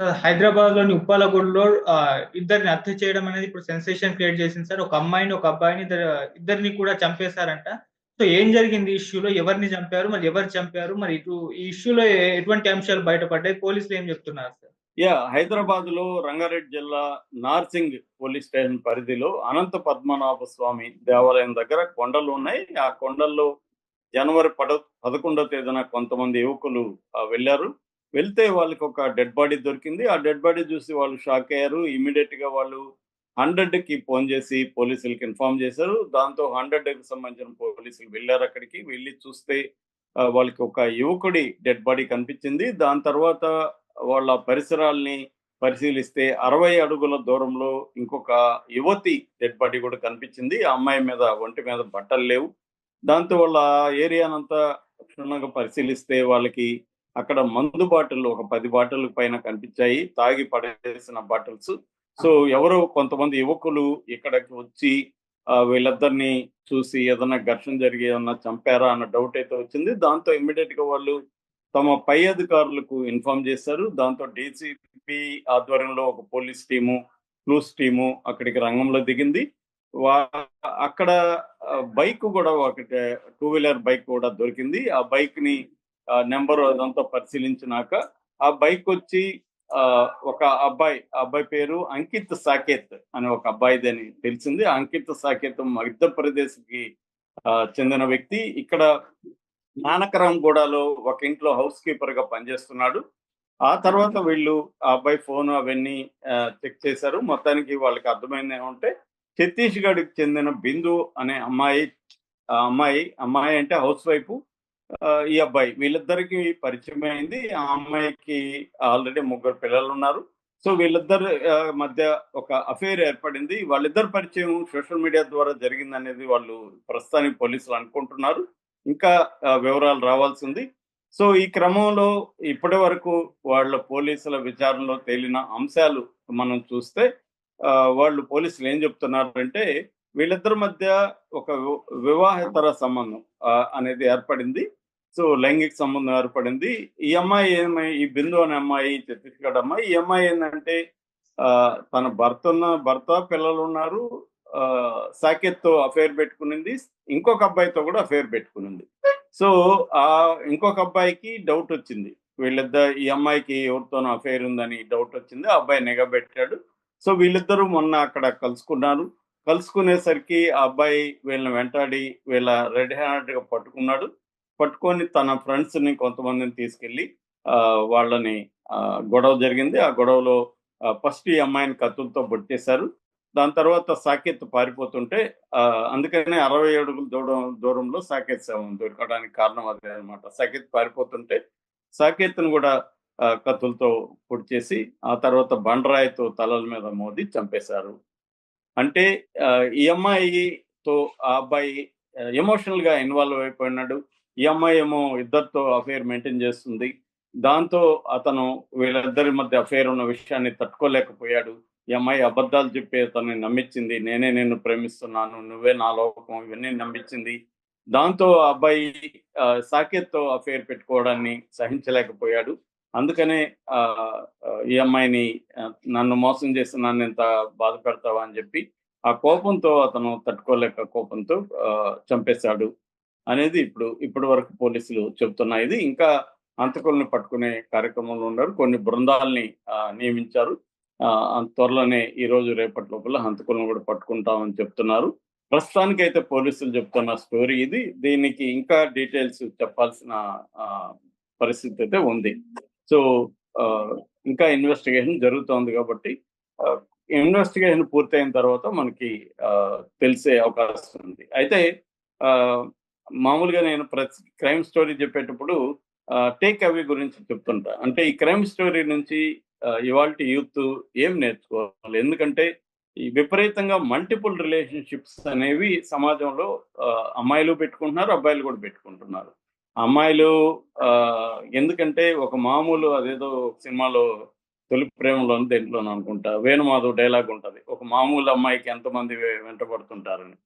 హైదరాబాద్‌లోని ఉప్పాలగూడలో ఇద్దరిని హత్య చేయడం అనేది ఇప్పుడు సెన్సేషన్ క్రియేట్ చేసింది సార్. ఒక అమ్మాయిని, ఒక అబ్బాయిని ఇద్దరిని కూడా చంపేశారంట. సో, ఏం జరిగింది ఈ ఇష్యూలో? ఎవరిని చంపారు? మరి ఎవరు చంపారు? మరి ఈ ఇష్యూలో ఎటువంటి అంశాలు బయటపడ్డాయి? పోలీసులు ఏం చెప్తున్నారు సార్? హైదరాబాద్‌లో రంగారెడ్డి జిల్లా నార్సింగ్ పోలీస్ స్టేషన్ పరిధిలో అనంత పద్మనాభ స్వామి దేవాలయం దగ్గర కొండలున్నాయి. ఆ కొండల్లో జనవరి 11వ తేదీన కొంతమంది యువకులు వెళ్లారు. వెళ్తే వాళ్ళకొక డెడ్ బాడీ దొరికింది. ఆ డెడ్ బాడీ చూసి వాళ్ళు షాక్ అయ్యారు. ఇమ్మీడియేట్‌గా వాళ్ళు 100కి ఫోన్ చేసి పోలీసులకి ఇన్ఫార్మ్ చేశారు. దాంతో 100కి సంబంధించిన పోలీసులు వెళ్లారక్కడికి. వెళ్లి చూస్తే వాళ్ళకి ఒక యువకుడి డెడ్ బాడీ కనిపించింది. దాని తర్వాత వాళ్ళ పరిసరాల్ని పరిశీలిస్తే 60 అడుగుల దూరంలో ఇంకొక యువతి డెడ్ బాడీ కూడా కనిపించింది. ఆ అమ్మాయి మీద ఒంటి మీద బట్టలు లేవు. దాంతో వాళ్ళ ఏరియానంతా క్షుణ్ణంగా పరిశీలిస్తే వాళ్ళకి అక్కడ మందు బాటిల్లు ఒక 10 బాటిల్ పైన కనిపించాయి. తాగి పడేసిన బాటిల్స్. సో, ఎవరో కొంతమంది యువకులు ఇక్కడికి వచ్చి వీళ్ళిద్దరిని చూసి ఏదన్నా ఘర్షణ జరిగి ఏమన్నా చంపారా అన్న డౌట్ అయితే వచ్చింది. దాంతో ఇమ్మీడియేట్‌గా వాళ్ళు తమ పై అధికారులకు ఇన్ఫార్మ్ చేశారు. దాంతో డీసీపీ ఆధ్వర్యంలో ఒక పోలీస్ టీము, క్లూస్ టీము అక్కడికి రంగంలో దిగింది. వా అక్కడ బైక్ గూడా ఒకటి టూ వీలర్ బైక్ కూడా దొరికింది. ఆ బైక్‌ని నంబర్ అదంతా పరిశీలించినాక ఆ బైకొచ్చి ఒక అబ్బాయి, ఆ అబ్బాయి పేరు అంకిత్ సాకేత్ అనే ఒక అబ్బాయిదని తెలిసింది. ఆ అంకిత్ సాకేత్ మధ్యప్రదేశ్‌కి చెందిన వ్యక్తి. ఇక్కడ నానక్రామ్‌గూడలో ఒక ఇంట్లో హౌస్ కీపర్‌గా పనిచేస్తున్నాడు. ఆ తర్వాత వీళ్ళు ఆ అబ్బాయి ఫోను అవన్నీ చెక్ చేశారు. మొత్తానికి వాళ్ళకి అర్థమైందేమంటే ఛత్తీస్‌గఢ్‌కి చెందిన బిందు అనే అమ్మాయి, అమ్మాయి అంటే హౌస్ వైఫు. ఈ అబ్బాయి వీళ్ళిద్దరికీ పరిచయమే అయింది. ఆ అమ్మాయికి ఆల్రెడీ ముగ్గురు పిల్లలున్నారు. సో, వీళ్ళిద్దరి మధ్య ఒక అఫెయిర్ ఏర్పడింది. వాళ్ళిద్దరి పరిచయం సోషల్ మీడియా ద్వారా జరిగిందనేది వాళ్ళు ప్రస్తుతానికి పోలీసులు అనుకుంటున్నారు. ఇంకా వివరాలు రావాల్సింది. సో, ఈ క్రమంలో ఇప్పటివరకు వాళ్ళ పోలీసుల విచారణలో తేలిన అంశాలు మనం చూస్తే వాళ్ళు పోలీసులు ఏం చెప్తున్నారంటే వీళ్ళిద్దరి మధ్య ఒక వివాహేతర సంబంధం అనేది ఏర్పడింది. సో, లైంగిక సంబంధం ఏర్పడింది. ఈ అమ్మాయి ఈ బిందు అనే అమ్మాయి ఛత్తీస్‌గఢ్ అమ్మాయి. ఈ అమ్మాయి ఏందంటే తన భర్త, పిల్లలున్నారు. సాకేత్‌తో అఫెయిర్ పెట్టుకునింది. ఇంకొక అబ్బాయితో కూడా అఫెయిర్ పెట్టుకునింది. సో, ఇంకొక అబ్బాయికి డౌటొచ్చింది. ఈ అమ్మాయికి ఎవరితోనో అఫెయిర్ ఉందని డౌటొచ్చింది. ఆ అబ్బాయి నిఘా సో, వీళ్ళిద్దరూ మొన్న అక్కడ కలుసుకున్నారు. కలుసుకునేసరికి ఆ అబ్బాయి వీళ్ళని వెంటాడి రెడ్ హ్యాండెడ్‌గా పట్టుకున్నాడు. పట్టుకొని తన ఫ్రెండ్స్‌ని కొంతమందిని తీసుకెళ్ళి వాళ్ళని గొడవ జరిగింది. ఆ గొడవలో ఫస్ట్ ఈ అమ్మాయిని కత్తులతో బొట్టేశారు. దాని తర్వాత సాకేత్ పారిపోతుంటే అందుకనే 60 అడుగుల దూరంలో సాకేత్ శవం దొరకడానికి కారణం అదే అన్నమాట. సాకేత్ పారిపోతుంటే సాకేత్‌ని గూడా కత్తులతో పొడిచేసి, ఆ తర్వాత బండరాయితో తలల మీద మోది చంపేశారు. అంటే ఈ అమ్మాయితో ఆ అబ్బాయి ఎమోషనల్‌గా ఇన్వాల్వ్ అయిపోయినాడు. ఈ అమ్మాయి ఏమో ఇద్దరితో అఫెయిర్ మెయింటైన్ చేస్తుంది. దాంతో అతను వీళ్ళిద్దరి మధ్య అఫెయిర్ ఉన్న విషయాన్ని తట్టుకోలేకపోయాడు. ఈ అమ్మాయి అబద్ధాలు చెప్పి అతన్ని నమ్మిచ్చింది. నేనే నిన్ను ప్రేమిస్తున్నాను. నువ్వే నా లోకం ఇవన్నీ నమ్మిచ్చింది. దాంతో ఆ అబ్బాయి సాకేత్‌తో అఫెయిర్ పెట్టుకోవడాన్ని సహించలేకపోయాడు. అందుకనే ఈ అమ్మాయిని నన్ను మోసం చేసి నన్నింత బాధ పెడతావా అని చెప్పి, ఆ కోపంతో అతను తట్టుకోలేక కోపంతో చంపేశాడు అనేది ఇప్పటి వరకు పోలీసులు చెప్తున్న ఇది. ఇంకా హంతకుల్ని పట్టుకునే కార్యక్రమంలో ఉన్నారు. కొన్ని బృందాల్ని నియమించారు. త్వరలోనే ఈరోజు రేపటి లోపల హంతకులను కూడా పట్టుకుంటామని చెప్తున్నారు. ప్రస్తుతానికైతే పోలీసులు చెప్తున్న స్టోరీ ఇది. దీనికి ఇంకా డీటెయిల్స్ చెప్పాల్సిన పరిస్థితి అయితే ఉంది. సో, ఆహ్, ఇంకా ఇన్వెస్టిగేషన్ జరుగుతోంది కాబట్టి ఆహ్, ఇన్వెస్టిగేషన్ పూర్తయిన తర్వాత మనకి తెలిసే అవకాశం ఉంది. అయితే ఆహ్, మామూలుగా నేను ప్రతి క్రైమ్ స్టోరీ చెప్పేటప్పుడు టేక్ అవే గురించి చెప్తుంటా. అంటే ఈ క్రైమ్ స్టోరీ నుంచి ఇవాల్టి యూత్ ఏం నేర్చుకోవాలి? ఎందుకంటే ఈ విపరీతంగా మల్టిపుల్ రిలేషన్‌షిప్స్ అనేవి సమాజంలో అమ్మాయిలు పెట్టుకుంటున్నారు, అబ్బాయిలు కూడా పెట్టుకుంటున్నారు. అమ్మాయిలు ఎందుకంటే ఒక మామూలు అదేదో సినిమాలో 'తొలి ప్రేమలోను' దేంట్లోనో అనుకుంటా. వేణుమాధవ్ డైలాగ్ ఉంటది. ఒక మామూలు అమ్మాయికి ఎంతమంది వెంటపడుతుంటారని.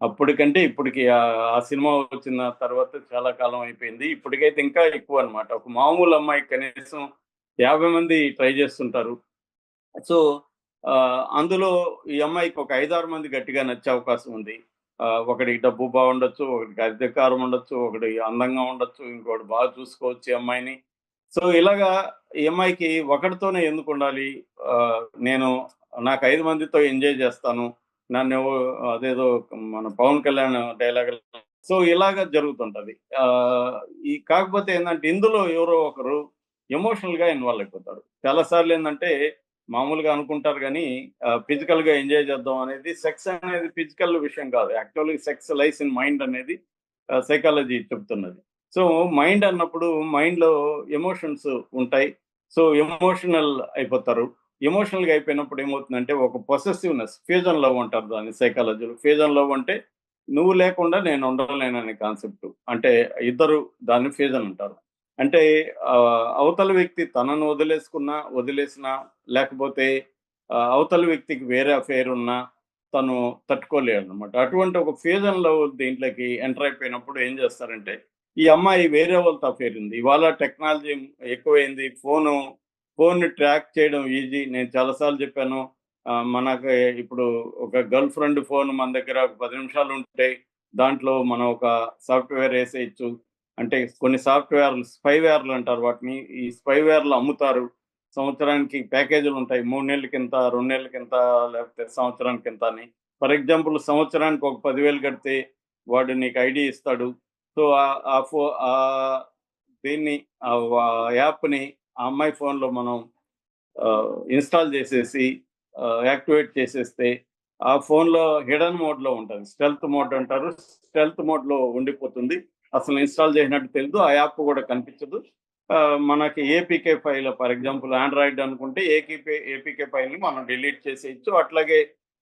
అప్పటికంటే ఇప్పటికి ఆ సినిమా వచ్చిన తర్వాత చాలా కాలం అయిపోయింది. ఇప్పటికైతే ఇంకా ఎక్కువనమాట. ఒక మామూలు అమ్మాయికి కనీసం 50 మంది ట్రై చేస్తుంటారు. సో అందులో ఈ అమ్మాయికి ఒక 5, 6 మంది గట్టిగా నచ్చే అవకాశం ఉంది. ఒకడికి డబ్బు బాగుండొచ్చు, ఒకడికి అధికారం ఉండొచ్చు, ఒకడు అందంగా ఉండొచ్చు, ఇంకోడు బాగా చూసుకోవచ్చు ఈ అమ్మాయిని. సో ఇలాగా ఈ అమ్మాయికి ఒకడితోనే ఎందుకుండాలి? నేను నాకు 5 మందితో ఎంజాయ్ చేస్తాను. నన్ను అదేదో మన 'పవన్ కళ్యాణ్' డైలాగులు. సో ఇలాగ జరుగుతుంటది. కాకపోతే ఏందంటే ఇందులో ఎవరో ఒకరు ఎమోషనల్‌గా ఇన్వాల్వ్ అయిపోతారు. చాలా సార్లేందంటే మామూలుగా అనుకుంటారు గానీ ఫిజికల్‌గా ఎంజాయ్ చేద్దాం అనేది, సెక్స్ అనేది ఫిజికల్ విషయం కాదు. Actually sex lies in mind అనేది సైకాలజీ చెప్తున్నది. సో మైండ్ అన్నప్పుడు మైండ్‌లో ఎమోషన్స్ ఉంటాయి. సో ఎమోషనల్ అయిపోతారు. ఎమోషనల్‌గా అయిపోయినప్పుడు ఏమవుతుందంటే ఒక పొసెసివ్‌నెస్, ఫ్యూజన్ లవ్ అంటారు దాన్ని సైకాలజీలో. ఫ్యూజన్ లవ్ అంటే నువ్వు లేకుండా నేను ఉండలేననే కాన్సెప్ట్. అంటే ఇద్దరు దాన్ని ఫ్యూజన్ అంటారు. అంటే అవతల వ్యక్తి తనను వదిలేసినా లేకపోతే అవతల వ్యక్తికి వేరే అఫైర్ ఉన్నా తను తట్టుకోలేడనమాట. అటువంటి ఒక ఫ్యూజన్ లవ్ దీంట్లోకి ఎంటర్ అయిపోయినప్పుడు ఏం చేస్తారంటే, ఈ అమ్మాయి వేరే వాళ్ళతో అఫైర్ ఉంది. ఇవాళ టెక్నాలజీ ఎక్కువైంది. ఫోన్‌ని ట్రాక్ చేయడం ఈజీ. నేను చాలా సార్లు చెప్పాను. మనకి ఇప్పుడు ఒక గర్ల్ ఫ్రెండ్ ఫోన్ మన దగ్గర ఒక 10 నిమిషాలు ఉంటే, దాంట్లో మనం ఒక సాఫ్ట్‌వేర్ ఏసేయొచ్చు. అంటే కొన్ని సాఫ్ట్‌వేర్‌లు స్పైవేర్‌లు అంటారు వాటిని. ఈ స్పైవేర్‌లు అమ్ముతారు. సంవత్సరానికి ప్యాకేజీలుంటాయి. 3 నెలలకింత, 2 నెలలకింత, లేకపోతే సంవత్సరానికింత అని. ఫర్ ఎగ్జాంపుల్ సంవత్సరానికి ఒక 10,000 కడితే వాడు నీకు ఐడీ ఇస్తాడు. సో, ఆహ్, ఆ ఫో ఆహ్, దీన్ని యాప్‌ని ఆ అమ్మాయి ఫోన్‌లో మనం ఇన్‌స్టాల్ చేసేసి యాక్టివేట్ చేసేస్తే ఆ ఫోన్‌లో హిడెన్ మోడ్‌లో ఉంటది. స్టెల్త్ మోడ్ అంటారు. స్టెల్త్ మోడ్‌లో ఉండిపోతుంది. అసలు ఇన్‌స్టాల్ చేసినట్టు తెలీదు. ఆ యాప్ కూడా కనిపించదు. మనకి APK file for example Android అనుకుంటే ఏపీకే ఫైల్‌ని మనం డిలీట్ చేసేయొచ్చు. అట్లాగే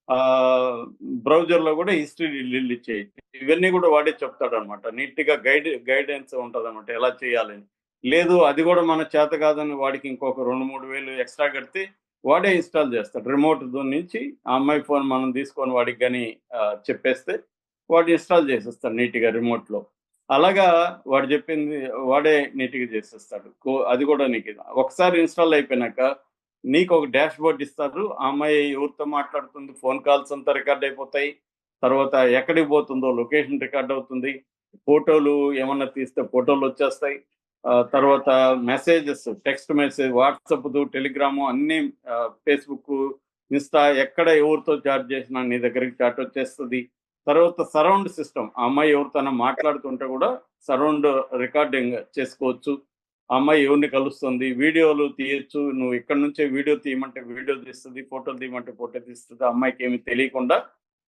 ఆహ్, బ్రౌజర్‌లో కూడా హిస్టరీ డిలీట్ చేయొచ్చు. ఇవన్నీ కూడా వాడే చెప్తాడనమాట. నీట్‌గా గైడెన్స్ ఉంటదనమాట ఎలా చేయాలని. లేదు అది కూడా మన చేత కాదని వాడికి ఇంకొక 2, 3 వేలు ఎక్స్‌ట్రా కడితే వాడే ఇన్‌స్టాల్ చేస్తాడు. రిమోట్ నుంచి ఆ అమ్మాయి ఫోన్ మనం తీసుకొని వాడికి గాని చెప్పేస్తే వాడు ఇన్‌స్టాల్ చేసేస్తాడు నీట్‌గా రిమోట్‌లో. అలాగా వాడు చెప్పింది వాడే నీట్‌గా చేసేస్తాడు. అది కూడా ఒకసారి ఇన్‌స్టాల్ అయిపోయినాక నీకొక డాష్‌బోర్డ్ ఇస్తారు. ఆ అమ్మాయి ఎవరితో మాట్లాడుతుంది, ఫోన్ కాల్స్ అంతా రికార్డ్ అయిపోతాయి. తర్వాత ఎక్కడికి పోతుందో లొకేషన్ రికార్డ్ అవుతుంది. ఫోటోలు ఏమన్నా తీస్తే ఫోటోలొచ్చేస్తాయి. తర్వాత messages, text message, WhatsApp, Telegram అన్నీ ఫేస్‌బుక్కు, ఇన్‌స్టా ఎక్కడ ఎవరితో చాట్ చేసినా నీ దగ్గరికి చాట్ వచ్చేస్తది. తర్వాత సరౌండ్ సిస్టమ్. ఆ అమ్మాయి ఎవరితోనా మాట్లాడుతుంటే కూడా సరౌండ్ రికార్డింగ్ చేసుకోవచ్చు. ఆ అమ్మాయి ఎవరిని కలుస్తుంది, వీడియోలు తీయొచ్చు. నువ్వు ఇక్కడి నుంచే వీడియో తీయమంటే వీడియో తీస్తది, ఫోటోలు తీయమంటే ఫోటో తీస్తది. ఆ అమ్మాయికేమి తెలియకుండా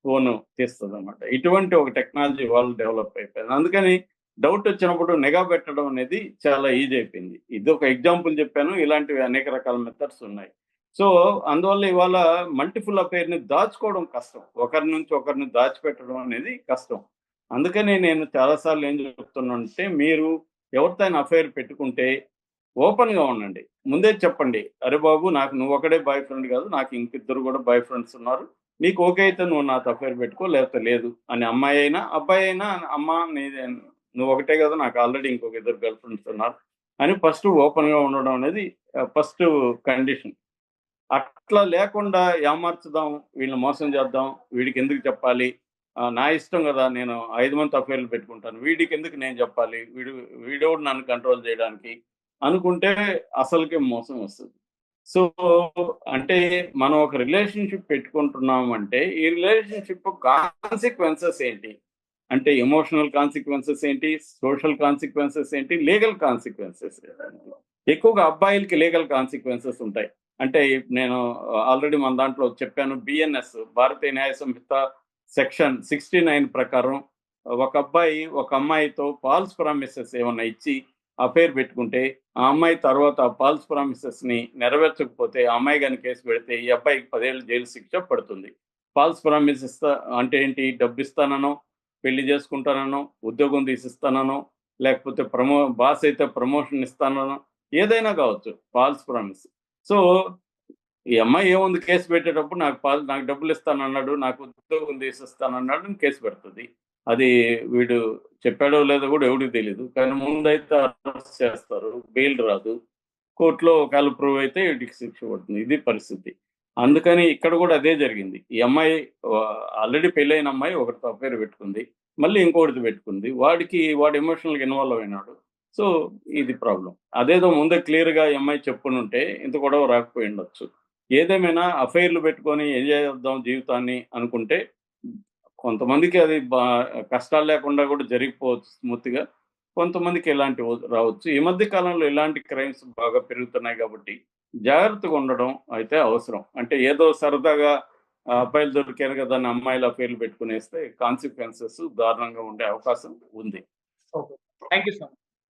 ఫోను తీస్తదనమాట. ఇటువంటి ఒక టెక్నాలజీ వాళ్ళు డెవలప్ అయిపోయింది. అందుకని డౌట్ వచ్చినప్పుడు నిఘా పెట్టడం అనేది చాలా ఈజీ అయిపోయింది. ఇదొక ఎగ్జాంపుల్ చెప్పాను. ఇలాంటివి అనేక రకాల మెథడ్స్ ఉన్నాయి. సో, అందువల్ల ఇవాళ మల్టిపుల్ అఫైర్‌ని దాచుకోవడం కష్టం. ఒకరి నుంచి ఒకరిని దాచిపెట్టడం అనేది కష్టం. అందుకని నేను చాలా సార్లు ఏం చెప్తున్నానంటే, మీరు ఎవరితో అయినా అఫైర్ పెట్టుకుంటే ఓపెన్‌గా ఉండండి. ముందే చెప్పండి. "అరె బాబు! నాకు నువ్వొక్కడే బాయ్ ఫ్రెండ్ కాదు. నాకు ఇంకిద్దరు కూడా బాయ్ ఫ్రెండ్స్ ఉన్నారు. నీకు ఓకే అయితే నువ్వు నాతో అఫైర్ పెట్టుకో. లేకపోతే లేదు" అని అమ్మాయి అయినా, అబ్బాయి అయినా "అమ్మ నువ్వొకటే కదా! నాకు ఆల్రెడీ ఇంకొక ఇద్దరు గర్ల్ ఫ్రెండ్స్ ఉన్నారు" అని ఫస్ట్ ఓపెన్‌గా ఉండడం అనేది ఫస్ట్ కండిషన్. అట్లా లేకుండా ఏమార్చుదాం, వీళ్ళని మోసం చేద్దాం, వీడికెందుకు చెప్పాలి? నా ఇష్టం గదా! నేను 5 మందితో అఫైర్‌లు పెట్టుకుంటాను. వీడికెందుకు నేను జెప్పాలి? వీడెవడు నన్ను కంట్రోల్ జేయడానికి అనుకుంటే అసలకే మోసం వస్తది. సో, అంటే మనం ఒక రిలేషన్‌షిప్ పెట్టుకుంటున్నామంటే, ఈ రిలేషన్‌షిప్ కాన్సిక్వెన్సెస్ ఏంటి? అంటే ఎమోషనల్ కాన్సిక్వెన్సెస్ ఏంటి? సోషల్ కాన్సిక్వెన్సెస్ ఏంటి? లీగల్ కాన్సిక్వెన్సెస్ ఏంటి? ఎక్కువగా అబ్బాయిలకి లీగల్ కాన్సిక్వెన్సెస్ ఉంటాయి. అంటే నేను ఆల్రెడీ మన దాంట్లో చెప్పాను. బిఎన్ఎస్ భారతీయ న్యాయ సంహిత సెక్షన్ 69 ప్రకారం ఒక అబ్బాయి ఒక అమ్మాయితో ఫాల్స్ ప్రామిసెస్ ఏమన్నా ఇచ్చి అఫైర్ పెట్టుకుంటే, ఆ అమ్మాయి తర్వాత ఫాల్స్ ప్రామిసెస్‌ని నెరవేర్చకపోతే, ఆ అమ్మాయి గాని కేసు పెడితే, ఈ అబ్బాయికి 10 ఏళ్ల జైలు శిక్ష పడుతుంది. ఫాల్స్ ప్రామిస్ అంటే ఏంటి? డబ్బిస్తాననో, పెళ్లి చేసుకుంటాననో, ఉద్యోగం తీసిస్తాననో, లేకపోతే బాస్ అయితే ప్రమోషన్ ఇస్తాననో, ఏదైనా కావచ్చు ఫాల్స్ ప్రామిస్. సో, ఈ అమ్మాయి ఏముంది కేస్ పెట్టేటప్పుడు నాకు డబ్బులిస్తానన్నాడు, నాకు ఉద్యోగం తీసిస్తానన్నాడు అని కేస్ పెడతది. అది వీడు చెప్పాడో లేదో కూడా ఎవడికి తెలీదు. కానీ ముందైతే అరెస్ట్ చేస్తారు. బెయిల్ రాదు. కోర్టులో ఒకవేళ ప్రూవ్ అయితే వీటికి శిక్ష పడుతుంది. ఇది పరిస్థితి. అందుకని ఇక్కడ కూడా అదే జరిగింది. ఈ అమ్మాయి ఆల్రెడీ పెళ్ళైన అమ్మాయి ఒకరితో అఫైర్ పెట్టుకుంది. మళ్ళీ ఇంకొకటితో పెట్టుకుంది. వాడు ఎమోషనల్‌గా ఇన్వాల్వ్ అయినాడు. సో, ఇది ప్రాబ్లమ్. అదేదో ముందే క్లియర్‌గా ఈ అమ్మాయి చెప్పునుంటే ఇంత గొడవ రాకపోయి ఉండొచ్చు. ఏదేమైనా అఫైర్‌లు పెట్టుకొని ఎంజాయ్ చేద్దాం జీవితాన్ని అనుకుంటే కొంతమందికి అది కష్టాలు లేకుండా కూడా జరిగిపోవచ్చు స్మూత్‌గా. కొంతమందికి ఇలాంటివి రావచ్చు. ఈ మధ్య కాలంలో ఇలాంటి క్రైమ్స్ బాగా పెరుగుతున్నాయి కాబట్టి జాగ్రత్తగా ఉండడం అయితే అవసరం. అంటే ఏదో సరదాగా అబ్బాయిలు దొరికారు కదా అని అమ్మాయిలు అఫైర్‌లు పెట్టుకునేస్తే కాన్సిక్వెన్సెస్ దారుణంగా ఉండే అవకాశం ఉంది. Okay. Thank you so much.